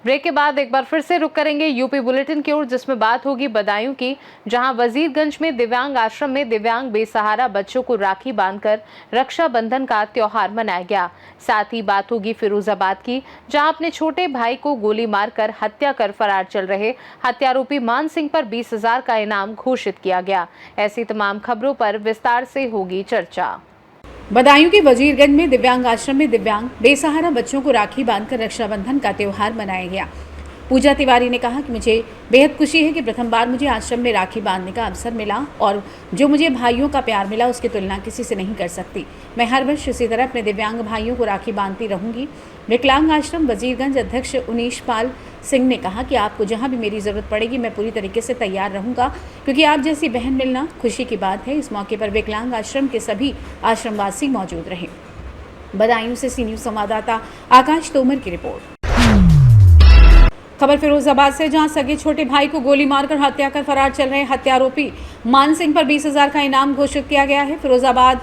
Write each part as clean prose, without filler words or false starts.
Break के बाद एक बार फिर से रुक करेंगे यूपी बुलेटिन की ओर, जिसमें बात होगी बदायूं की, जहां वजीरगंज में दिव्यांग आश्रम में दिव्यांग बेसहारा बच्चों को राखी बांधकर रक्षाबंधन का त्योहार मनाया गया। साथ ही बात होगी फिरोजाबाद की, जहां अपने छोटे भाई को गोली मारकर हत्या कर फरार चल रहे हत्यारोपी मान सिंह पर 20,000 का इनाम घोषित किया गया। ऐसी तमाम खबरों पर विस्तार से होगी चर्चा। बदायूं के वजीरगंज में दिव्यांग आश्रम में दिव्यांग बेसहारा बच्चों को राखी बांधकर रक्षाबंधन का त्योहार मनाया गया। पूजा तिवारी ने कहा कि मुझे बेहद खुशी है कि प्रथम बार मुझे आश्रम में राखी बांधने का अवसर मिला और जो मुझे भाइयों का प्यार मिला उसकी तुलना किसी से नहीं कर सकती। मैं हर वर्ष इसी तरह अपने दिव्यांग भाइयों को राखी बांधती रहूंगी। विकलांग आश्रम वजीरगंज अध्यक्ष उनीश पाल सिंह ने कहा कि आपको जहां भी मेरी ज़रूरत पड़ेगी मैं पूरी तरीके से तैयार रहूंगा, क्योंकि आप जैसी बहन मिलना खुशी की बात है। इस मौके पर विकलांग आश्रम के सभी आश्रमवासी मौजूद रहे। बदायूं से सी न्यूज़ संवाददाता आकाश तोमर की रिपोर्ट। खबर फिरोजाबाद से, जहां सगे छोटे भाई को गोली मारकर हत्या कर फरार चल रहे हत्यारोपी मान सिंह पर 20,000 का इनाम घोषित किया गया है। फिरोजाबाद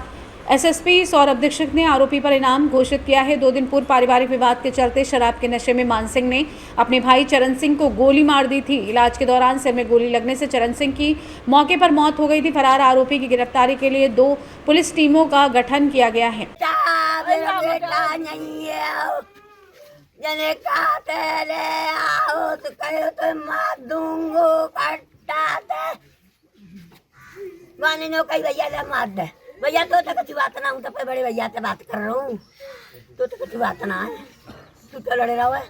एसएसपी सौरभ दीक्षित ने आरोपी पर इनाम घोषित किया है। 2 दिन पूर्व पारिवारिक विवाद के चलते शराब के नशे में मान सिंह ने अपने भाई चरण सिंह को गोली मार दी थी। इलाज के दौरान सिर में गोली लगने से चरण सिंह की मौके पर मौत हो गई थी। फरार आरोपी की गिरफ्तारी के लिए 2 पुलिस टीमों का गठन किया गया है। जने कहते ले आओ तो कहो तो मार दूंगो कट्टा दे वानी नो कई भैया ले मार दे भैया तो कुछ बात ना हूँ तो बड़े भैया से बात कर रहा हूँ तो कुछ बात ना है तू तो लड़े रहा है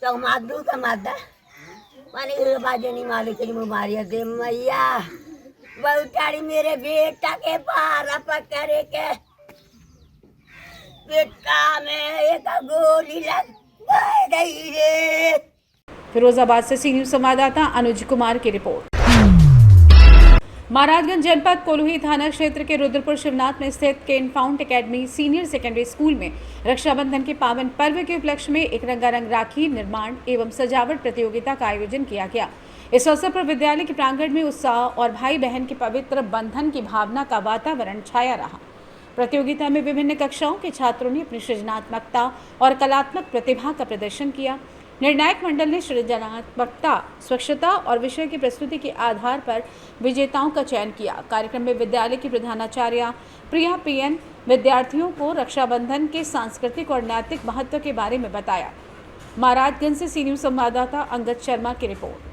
तो मार दूँ तो मार दे वानी बाजे नहीं मालूम तेरी मुबारिया दे मैया बहुतारी मेरे बेटा के पारा पकड़े के बेटा में एक गोली लग फिरोजाबाद से सी न्यूज़ संवाददाता अनुज कुमार की रिपोर्ट। महाराजगंज जनपद कोल्हुई थाना क्षेत्र के रुद्रपुर शिवनाथ में स्थित Ken Fount academy senior secondary school में रक्षाबंधन के पावन पर्व के उपलक्ष्य में एक रंगारंग राखी निर्माण एवं सजावट प्रतियोगिता का आयोजन किया गया। इस अवसर पर विद्यालय के प्रांगण में उत्साह और भाई बहन के पवित्र बंधन की भावना का वातावरण छाया रहा। प्रतियोगिता में विभिन्न कक्षाओं के छात्रों ने अपनी सृजनात्मकता और कलात्मक प्रतिभा का प्रदर्शन किया। निर्णायक मंडल ने सृजनात्मकता, स्वच्छता और विषय की प्रस्तुति के आधार पर विजेताओं का चयन किया। कार्यक्रम में विद्यालय की प्रधानाचार्य प्रिया पीएन विद्यार्थियों को रक्षाबंधन के सांस्कृतिक और नैतिक महत्व के बारे में बताया। महाराजगंज से सी न्यूज़ संवाददाता अंगद शर्मा की रिपोर्ट।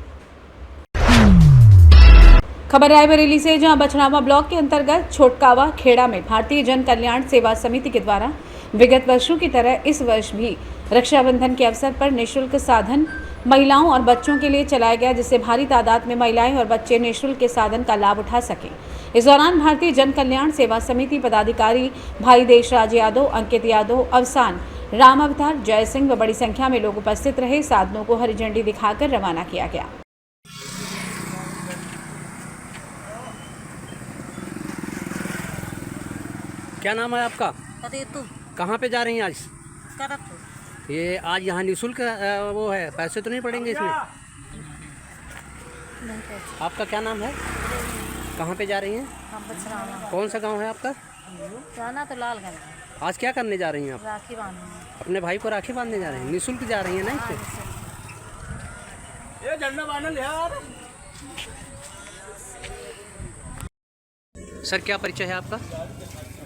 खबर रायबरेली से, जहां बछड़ावा ब्लॉक के अंतर्गत छोटकावा खेड़ा में भारतीय जन कल्याण सेवा समिति के द्वारा विगत वर्षों की तरह इस वर्ष भी रक्षाबंधन के अवसर पर निःशुल्क साधन महिलाओं और बच्चों के लिए चलाया गया, जिससे भारी तादाद में महिलाएं और बच्चे निःशुल्क के साधन का लाभ उठा सकें। इस दौरान भारतीय जन कल्याण सेवा समिति पदाधिकारी भाई देशराज यादव, अंकित यादव, अवसान, राम अवतार, जय सिंह व बड़ी संख्या में लोग उपस्थित रहे। साधनों को हरी झंडी दिखाकर रवाना किया गया। क्या नाम है आपका? कहाँ पे जा रही हैं आज? ये आज यहाँ निःशुल्क वो है, पैसे तो नहीं पड़ेंगे इसमें? आपका क्या नाम है? कहाँ पे जा रही हैं? कौन सा गांव है आपका? जाना तो लालगंज। आज क्या करने जा रही हैं आप? राखी बांधने। अपने भाई को राखी बांधने जा रही हैं? निःशुल्क जा रही हैं ना इससे? ये झंडा बांधल यार। सर, क्या परिचय है आपका?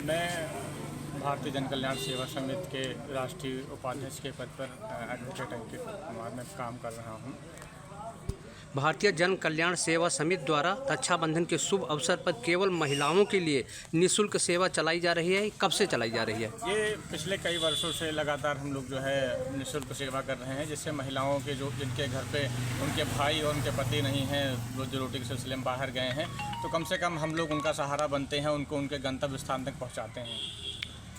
मैं भारतीय जन कल्याण सेवा समिति के राष्ट्रीय उपाध्यक्ष के पद पर एडवोकेट अंकित कुमार में काम कर रहा हूं। भारतीय जन कल्याण सेवा समिति द्वारा रक्षाबंधन के शुभ अवसर पर केवल महिलाओं के लिए निःशुल्क सेवा चलाई जा रही है। कब से चलाई जा रही है? ये पिछले कई वर्षों से लगातार हम लोग जो है निःशुल्क सेवा कर रहे हैं, जिससे महिलाओं के जो जिनके घर पे उनके भाई और उनके पति नहीं हैं, रोजी रोटी के सिलसिले में बाहर गए हैं, तो कम से कम हम लोग उनका सहारा बनते हैं, उनको उनके गंतव्य स्थान तक पहुँचाते हैं।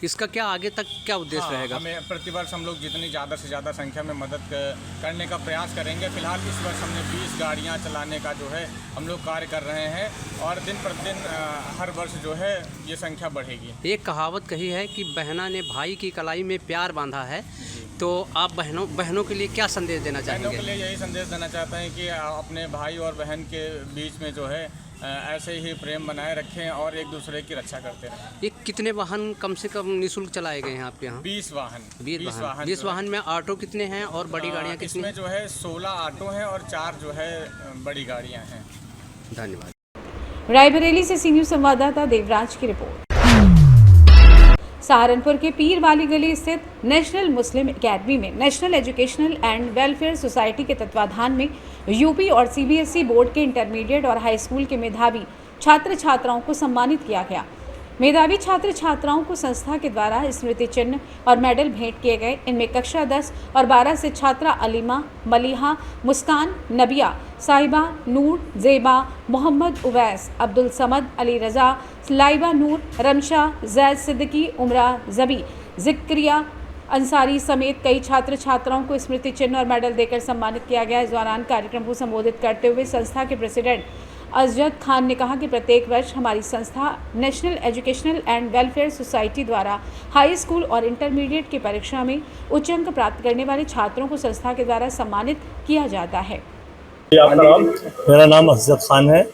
इसका क्या आगे तक क्या उद्देश्य रहेगा? हमें प्रतिवर्ष हम लोग जितनी ज़्यादा से ज़्यादा संख्या में मदद करने का प्रयास करेंगे। फिलहाल इस वर्ष हमने 20 गाड़ियाँ चलाने का जो है हम लोग कार्य कर रहे हैं और दिन प्रतिदिन हर वर्ष जो है ये संख्या बढ़ेगी। एक कहावत कही है कि बहना ने भाई की कलाई में प्यार बांधा है। तो आप बहनों के लिए क्या संदेश देना बहनों चाहेंगे? के लिए यही संदेश देना चाहते हैं कि अपने भाई और बहन के बीच में जो है ऐसे ही प्रेम बनाए रखें और एक दूसरे की रक्षा करते रहें। ये कितने वाहन कम से कम निःशुल्क चलाए गए हैं आपके यहाँ? 20 वाहन। 20 वाहन में ऑटो कितने हैं और बड़ी गाड़ियाँ कितनी? इसमें जो है 16 ऑटो हैं और 4 जो है बड़ी गाड़ियाँ हैं। धन्यवाद। रायबरेली से सी न्यूज़ संवाददाता देवराज की रिपोर्ट। सहारनपुर के पीर वाली गली स्थित नेशनल मुस्लिम एकेडमी में national educational and welfare society के तत्वाधान में यूपी और सीबीएसई बोर्ड के इंटरमीडिएट और हाई स्कूल के मेधावी छात्र छात्राओं को सम्मानित किया गया। मेधावी छात्र छात्राओं को संस्था के द्वारा स्मृति चिन्ह और मेडल भेंट किए गए। इनमें कक्षा 10 और 12 से छात्रा अलीमा, मलिहा, मुस्कान, नबिया, साहिबा, नूर, जेबा, मोहम्मद उवैस, अब्दुल समद, अली रजा, लाइबा नूर, रमशा, जैद सिद्दीकी, उमरा जबी, जिक्रिया अंसारी समेत कई छात्र छात्राओं को स्मृति चिन्ह और मेडल देकर सम्मानित किया गया। इस दौरान कार्यक्रम को संबोधित करते हुए संस्था के प्रेसिडेंट अजद खान ने कहा कि प्रत्येक वर्ष हमारी संस्था national educational and welfare society द्वारा हाई स्कूल और इंटरमीडिएट की परीक्षा में उच्च अंक प्राप्त करने वाले छात्रों को संस्था के द्वारा सम्मानित किया जाता है। मेरा नाम अजद खान है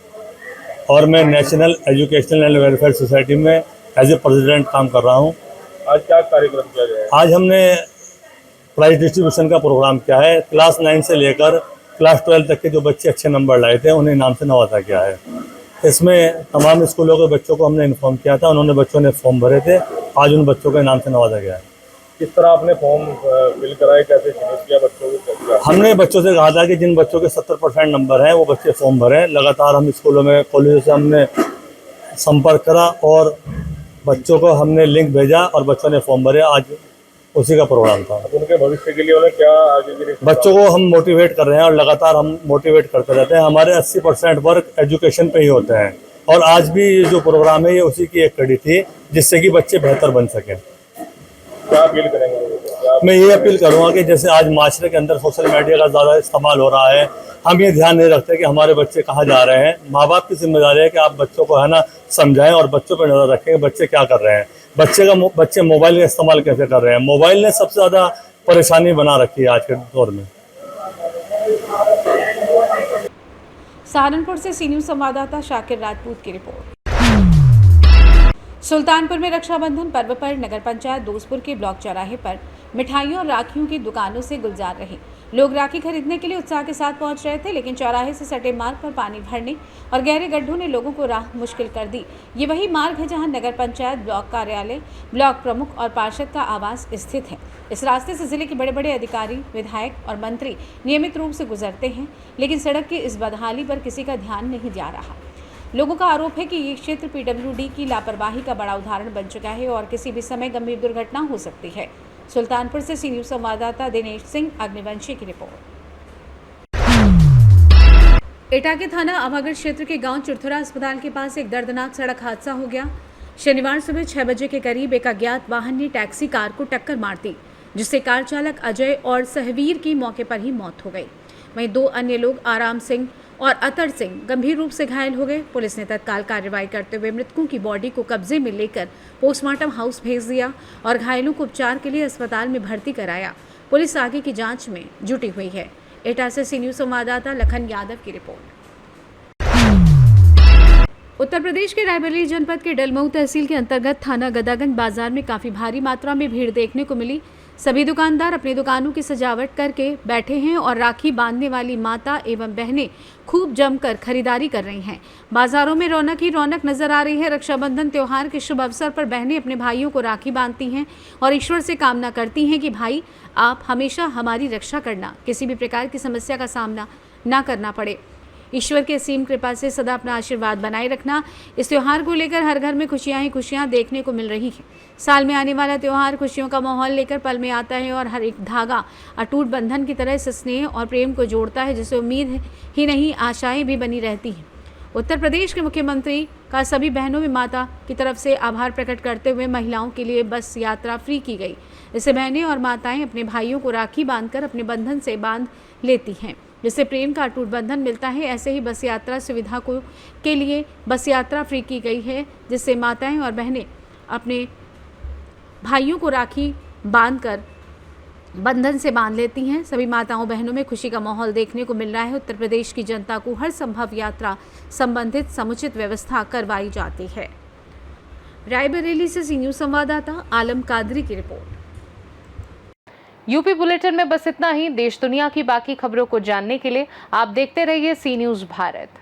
और मैं national educational and welfare society में एज ए प्रेसिडेंट काम कर रहा हूँ। आज क्या कार्यक्रम किया गया? आज हमने प्राइज डिस्ट्रीब्यूशन का प्रोग्राम किया है। क्लास 9 से लेकर क्लास 12 तक के जो बच्चे अच्छे नंबर लाए थे उन्हें इनाम से नवाजा गया है। इसमें तमाम स्कूलों के बच्चों को हमने इन्फॉर्म किया था, उन्होंने बच्चों ने फॉर्म भरे थे। आज उन बच्चों को इनाम से नवाजा गया है। किस तरह आपने फॉर्म फिल कराए, कैसे चयनित किया बच्चों को? हमने बच्चों से कहा था कि जिन बच्चों के 70% नंबर हैं वो बच्चे फॉर्म भरें। लगातार हम स्कूलों में कॉलेजों से हमने संपर्क करा और बच्चों को हमने लिंक भेजा और बच्चों ने फॉर्म भरे। आज उसी का प्रोग्राम था। उनके भविष्य के लिए उन्हें क्या आगे की बच्चों को हम मोटिवेट कर रहे हैं और लगातार हम मोटिवेट करते रहते हैं। हमारे 80% वर्क एजुकेशन पे ही होते हैं और आज भी ये जो प्रोग्राम है ये उसी की एक कड़ी थी जिससे कि बच्चे बेहतर बन सकें। क्या अपील करेंगे? मैं ये अपील करूँगा कि जैसे आज माशरे के अंदर सोशल मीडिया का ज़्यादा इस्तेमाल हो रहा है, हम ये ध्यान नहीं रखते कि हमारे बच्चे कहाँ जा रहे हैं। माँ बाप की जिम्मेदारी है कि आप बच्चों को है ना समझाएं और बच्चों पर नज़र रखें कि बच्चे क्या कर रहे हैं। बच्चे मोबाइल का इस्तेमाल कैसे कर रहे हैं। मोबाइल ने सबसे ज़्यादा परेशानी बना रखी है आज के दौर में। सहारनपुर से सी न्यूज़ संवाददाता शाकिर राजपूत की रिपोर्ट। सुल्तानपुर में रक्षाबंधन पर्व पर नगर पंचायत दोस्तपुर के ब्लॉक चौराहे पर मिठाइयों और राखियों की दुकानों से गुलजार रहे। लोग राखी खरीदने के लिए उत्साह के साथ पहुंच रहे थे, लेकिन चौराहे से सटे मार्ग पर पानी भरने और गहरे गड्ढों ने लोगों को राह मुश्किल कर दी। ये वही मार्ग है जहां नगर पंचायत, ब्लॉक कार्यालय, ब्लॉक प्रमुख और पार्षद का आवास स्थित है। इस रास्ते से जिले के बड़े बड़े अधिकारी, विधायक और मंत्री नियमित रूप से गुजरते हैं, लेकिन सड़क की इस बदहाली पर किसी का ध्यान नहीं जा रहा। लोगों का आरोप है कि ये क्षेत्र पीडब्ल्यूडी की लापरवाही का बड़ा उदाहरण बन चुका है और किसी भी समय गंभीर दुर्घटना हो सकती है। सुल्तानपुर से सी न्यूज़ संवाददाता दिनेश सिंह अग्निवंशी की रिपोर्ट। एटा के थाना अभागढ़ क्षेत्र के गांव चिरथुरा अस्पताल के पास एक दर्दनाक सड़क हादसा हो गया। शनिवार सुबह 6 बजे के करीब एक अज्ञात वाहन ने टैक्सी कार को टक्कर मार दी, जिससे कार चालक अजय और सहवीर की मौके पर ही मौत हो गई। वहीं 2 अन्य लोग आराम सिंह और अतर सिंह गंभीर रूप से घायल हो गए। पुलिस ने तत्काल कार्रवाई करते हुए मृतकों की बॉडी को कब्जे में लेकर पोस्टमार्टम हाउस भेज दिया और घायलों को उपचार के लिए अस्पताल में भर्ती कराया। पुलिस आगे की जांच में जुटी हुई है। एटा से सी न्यूज़ संवाददाता लखन यादव की रिपोर्ट। उत्तर प्रदेश के रायबरेली जनपद के डलमऊ तहसील के अंतर्गत थाना गदागंज बाजार में काफी भारी मात्रा में भीड़ देखने को मिली। सभी दुकानदार अपनी दुकानों की सजावट करके बैठे हैं और राखी बांधने वाली माता एवं बहनें खूब जमकर खरीदारी कर रही हैं। बाजारों में रौनक ही रौनक नजर आ रही है। रक्षाबंधन त्योहार के शुभ अवसर पर बहनें अपने भाइयों को राखी बांधती हैं और ईश्वर से कामना करती हैं कि भाई आप हमेशा हमारी रक्षा करना, किसी भी प्रकार की समस्या का सामना ना करना पड़े। ईश्वर के असीम कृपा से सदा अपना आशीर्वाद बनाए रखना। इस त्यौहार को लेकर हर घर में खुशियां ही खुशियां देखने को मिल रही हैं। साल में आने वाला त्यौहार खुशियों का माहौल लेकर पल में आता है और हर एक धागा अटूट बंधन की तरह इस स्नेह और प्रेम को जोड़ता है, जिससे उम्मीद ही नहीं आशाएं भी बनी रहती हैं। उत्तर प्रदेश के मुख्यमंत्री का सभी बहनों में माता की तरफ से आभार प्रकट करते हुए महिलाओं के लिए बस यात्रा फ्री की गई। इससे बहनें और माताएं अपने भाइयों को राखी बांधकर अपने बंधन से बांध लेती हैं, जिससे प्रेम का अटूट बंधन मिलता है। ऐसे ही बस यात्रा सुविधा के लिए बस यात्रा फ्री की गई है, जिससे माताएं और बहनें अपने भाइयों को राखी बांधकर बंधन से बांध लेती हैं। सभी माताओं बहनों में खुशी का माहौल देखने को मिल रहा है। उत्तर प्रदेश की जनता को हर संभव यात्रा संबंधित समुचित व्यवस्था करवाई जाती है। रायबरेली से सी न्यूज़ संवाददाता आलम कादरी की रिपोर्ट। यूपी बुलेटिन में बस इतना ही। देश दुनिया की बाकी खबरों को जानने के लिए आप देखते रहिए सी न्यूज़ भारत।